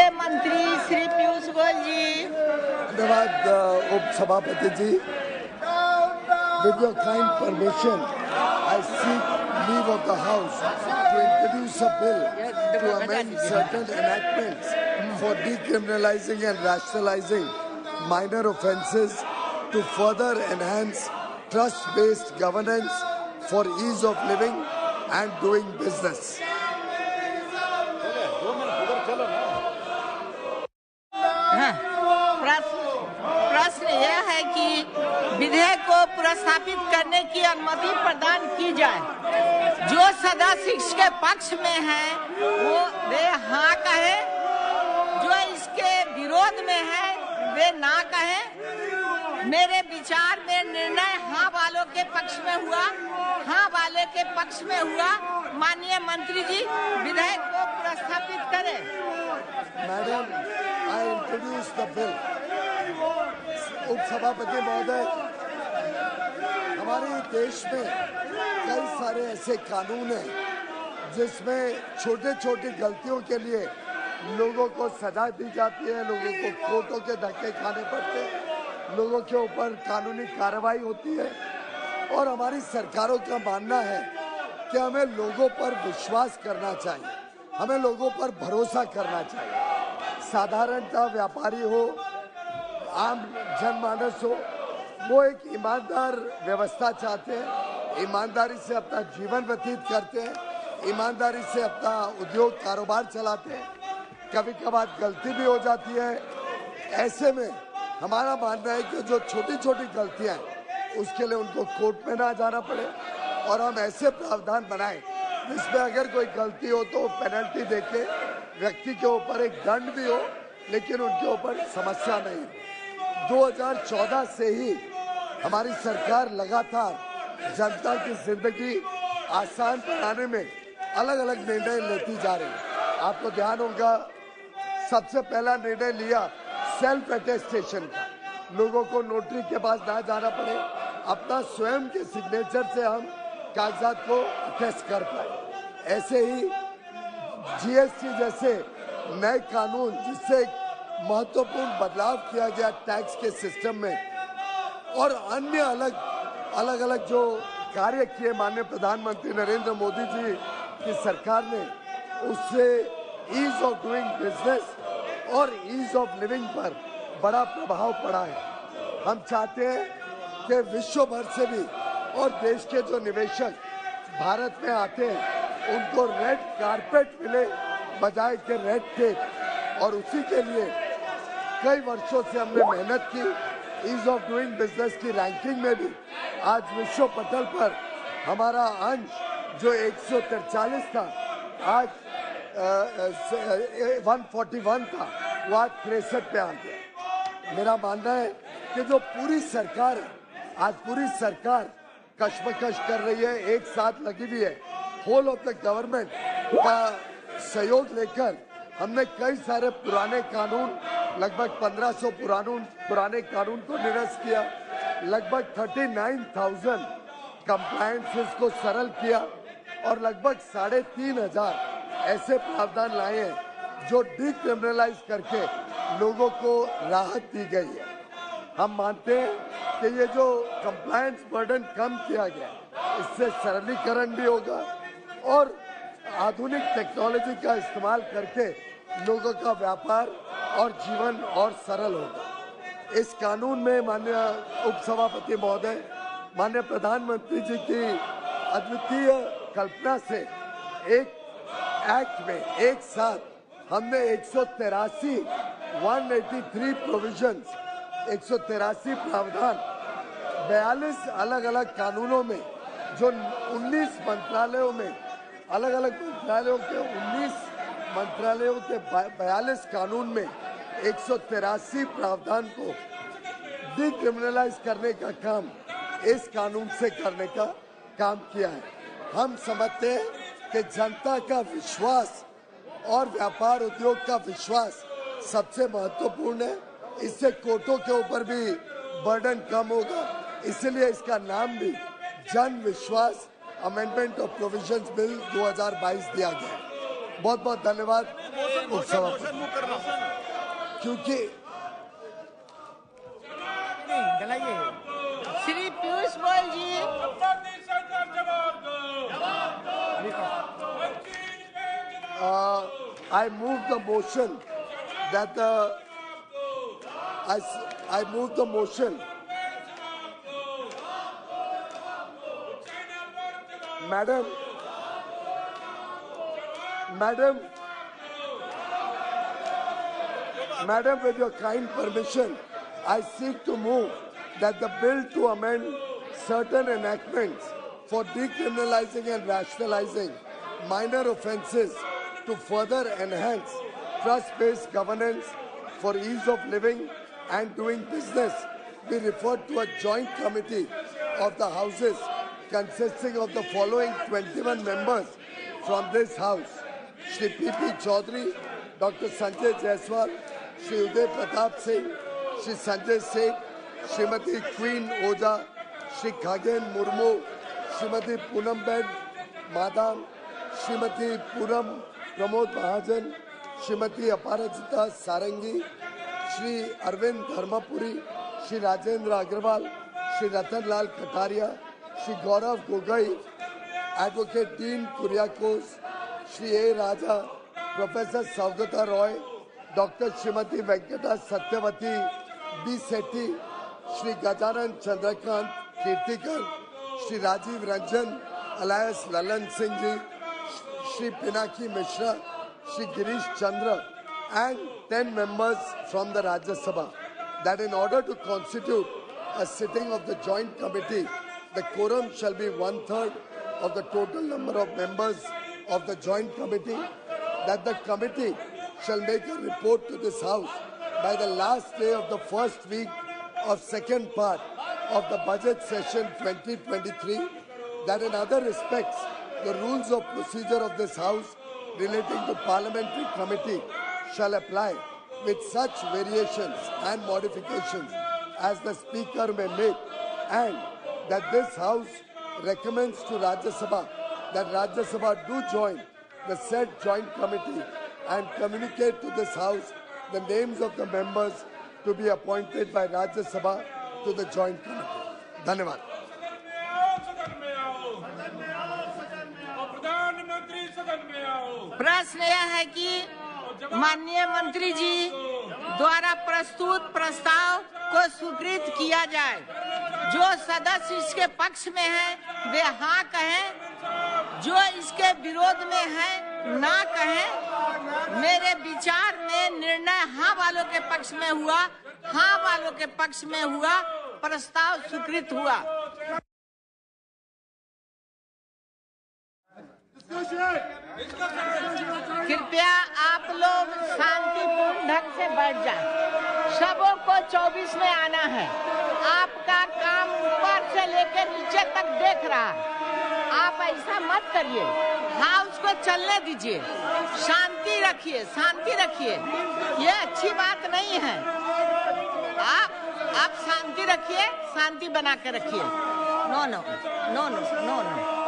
माननीय मंत्री श्री पीयूष गोयल जी। धन्यवाद उप सभापति जी। With your kind permission, I seek leave of the House to introduce a bill to amend certain enactments for decriminalizing and rationalizing minor offences to further enhance trust-based governance for ease of living and doing business. प्रश्न यह है कि विधेयक को प्रस्तावित करने की अनुमति प्रदान की जाए। जो सदस्य इसके पक्ष में है वो वे हाँ कहे, जो इसके विरोध में है वे ना कहे। मेरे विचार में निर्णय हाँ वालों के पक्ष में हुआ, हाँ वाले के पक्ष में हुआ। माननीय मंत्री जी विधेयक को प्रस्तावित करें। Madam, I introduce the bill. उप सभापति महोदय, हमारे देश में कई सारे ऐसे कानून हैं जिसमें छोटे छोटी गलतियों के लिए लोगों को सजा दी जाती है, लोगों को कोर्टों के धक्के खाने पड़ते हैं, लोगों के ऊपर कानूनी कार्रवाई होती है। और हमारी सरकारों का मानना है कि हमें लोगों पर विश्वास करना चाहिए, हमें लोगों पर भरोसा करना चाहिए। साधारणतः व्यापारी हो, आम जनमानस हो, वो एक ईमानदार व्यवस्था चाहते हैं, ईमानदारी से अपना जीवन व्यतीत करते हैं, ईमानदारी से अपना उद्योग कारोबार चलाते हैं। कभी कभार गलती भी हो जाती है। ऐसे में हमारा मानना है कि जो छोटी छोटी गलतियां हैं उसके लिए उनको कोर्ट में ना जाना पड़े और हम ऐसे प्रावधान बनाएं जिसमें अगर कोई गलती हो तो पेनल्टी देके व्यक्ति के ऊपर एक दंड भी हो, लेकिन उनके ऊपर समस्या नहीं हो। 2014 से ही हमारी सरकार लगातार जनता की जिंदगी आसान बनाने में अलग अलग निर्णय लेती जा रही है। आपको ध्यान होगा, सबसे पहला निर्णय लिया सेल्फ अटेस्टेशन का, लोगों को नोटरी के पास ना जाना पड़े, अपना स्वयं के सिग्नेचर से हम कागजात को अटेस्ट कर पाए। ऐसे ही जीएसटी जैसे नए कानून जिससे महत्वपूर्ण बदलाव किया गया टैक्स के सिस्टम में, और अन्य अलग अलग जो कार्य किए माननीय प्रधानमंत्री नरेंद्र मोदी जी की सरकार ने, उससे ईज ऑफ डूइंग बिजनेस और ईज ऑफ लिविंग पर बड़ा प्रभाव पड़ा है। हम चाहते हैं कि विश्व भर से भी और देश के जो निवेशक भारत में आते हैं उनको रेड कारपेट मिले बजाय के रेड टेप, और उसी के लिए कई वर्षों से हमने मेहनत की। ईज ऑफ डूइंग बिजनेस की रैंकिंग में भी आज विश्व पटल पर हमारा अंश जो 143 था आज 141 था, वो आज 63 पे आ गया। मेरा मानना है कि जो पूरी सरकार है, आज पूरी सरकार कशमकश कर रही है, एक साथ लगी हुई है। होल ऑफ द गवर्नमेंट का सहयोग लेकर हमने कई सारे पुराने कानून, लगभग 1500 पुराने कानून को निरस्त किया, लगभग 39,000 कंप्लायंसेस को सरल किया और लगभग 3,500 ऐसे प्रावधान लाए हैं जो डिक्रिमिनलाइज करके लोगों को राहत दी गई है। हम मानते हैं कि ये जो कंप्लायंस बर्डन कम किया गया, इससे सरलीकरण भी होगा और आधुनिक टेक्नोलॉजी का इस्तेमाल करके लोगों का व्यापार और जीवन और सरल होगा। इस कानून में माननीय उप सभापति महोदय, माननीय प्रधानमंत्री जी की अद्वितीय कल्पना से एक एक्ट में एक साथ हमने 183 प्रोविजंस, 183 प्रावधान 42 अलग अलग कानूनों में, जो 19 मंत्रालयों में, अलग अलग मंत्रालयों के 19 मंत्रालयों के 42 कानून में 183 प्रावधान को डिक्रिमिनलाइज करने का काम इस कानून से करने का काम किया है। हम समझते हैं कि जनता का विश्वास और व्यापार उद्योग का विश्वास सबसे महत्वपूर्ण है। इससे कोर्टों के ऊपर भी बर्डन कम होगा, इसलिए इसका नाम भी जन विश्वास अमेंडमेंट ऑफ प्रोविजंस बिल 2022 दिया गया। बहुत बहुत धन्यवाद। क्योंकि श्री पीयूष गोयल जी, I move the motion that I move the motion. Madam, with your kind permission, I seek to move that the bill to amend certain enactments for decriminalizing and rationalizing minor offences to further enhance trust-based governance for ease of living and doing business be referred to a joint committee of the houses consisting of the following 21 members from this house: Shri P.P. Chaudhary, Dr. Sanjay Jaiswal, Shri Uday Pratap Singh, Shri Sanjay Seth, Srimati Queen Oja, Shri Khagen Murmu, Srimati Poonam Madam, Srimati Poonam Pramod Mahajan, Srimati Aparajita Sarangi, Shri Arvind Dharmapuri, Shri Rajendra Agarwal, Shri Ratan Lal Kataria, Shri Gaurav Gogoi, Advocate Dean Kuriakos, Shri A. Raja, Professor Saugata Roy, Dr. Srimati Venkata Satyavati B. Sethi, Shri Gajanan Chandrakant Kirtikar, Shri Rajiv Ranjan alias Lalan Singh Ji, Shri Pinaki Mishra, Shri Girish Chandra, and 10 members from the Rajya Sabha. That in order to constitute a sitting of the joint committee, the quorum shall be 1/3 of the total number of members of the joint committee, that the committee shall make a report to this House by the last day of the first week of second part of the budget session 2023, that in other respects, the rules of procedure of this House relating to parliamentary committee shall apply with such variations and modifications as the Speaker may make, and that this House recommends to Rajya Sabha that Rajya Sabha do join the said joint committee and communicate to this House the names of the members to be appointed by Rajya Sabha to the joint committee. Dhanyavad. प्रश्न यह है कि माननीय मंत्री जी द्वारा प्रस्तुत प्रस्ताव को स्वीकृत किया जाए। जो सदस्य इसके पक्ष में हैं वे हाँ कहें, जो इसके विरोध में हैं ना कहें। मेरे विचार में निर्णय हाँ वालों के पक्ष में हुआ, हाँ वालों के पक्ष में हुआ, प्रस्ताव स्वीकृत हुआ। कृपया आप लोग शांतिपूर्ण ढंग से बैठ जाएं। सबों को 24 में आना है। आपका काम ऊपर से लेकर नीचे तक देख रहा है। आप ऐसा मत करिए, हाउस को चलने दीजिए, शांति रखिए, शांति रखिए। ये अच्छी बात नहीं है। आप शांति रखिए, शांति बना के रखिए। No no no no no no.